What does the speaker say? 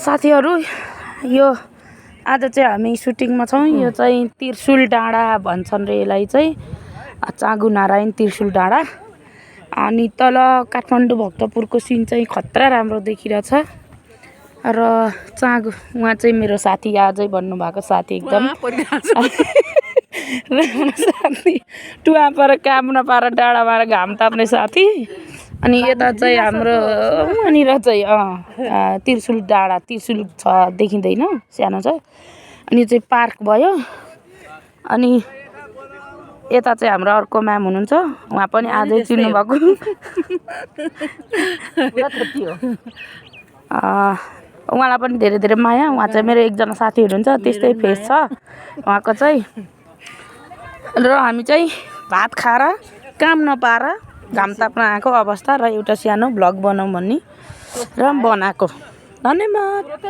साथीहरू यो आज चाहिँ हामी सुटिङमा छौँ। यो चाहिँ त्रिशुल डाँडा भन्छन् रे यसलाई चाहिँ चाँगु नारायण त्रिशुल डाँडा। अनि तल काठमाडौँ भक्तपुरको सिन चाहिँ खतरा राम्रो देखिरहेछ। र चाँगु उहाँ चाहिँ मेरो साथी आजै भन्नुभएको साथी एकदम साथी टुवा पर काम नपाएर डाँडा मार घाम ताप्ने साथी। अनि यता चाहिँ हाम्रो वहाँनिर चाहिँ त्रिशुल डाँडा त्रिशुल छ देखिँदैन सानो छ। अनि यो चाहिँ पार्क भयो। अनि यता चाहिँ हाम्रो अर्को म्याम हुनुहुन्छ उहाँ पनि आजै चिन्नु भएको उहाँलाई पनि धेरै धेरै माया। उहाँ चाहिँ मेरो एकजना साथी हुनुहुन्छ त्यस्तै फेस छ उहाँको चाहिँ। र हामी चाहिँ भात खाएर काम नपाएर घाम ताप्न आएको अवस्था र एउटा सानो भ्लग बनाऊँ भन्ने र बनाएको। धन्यवाद।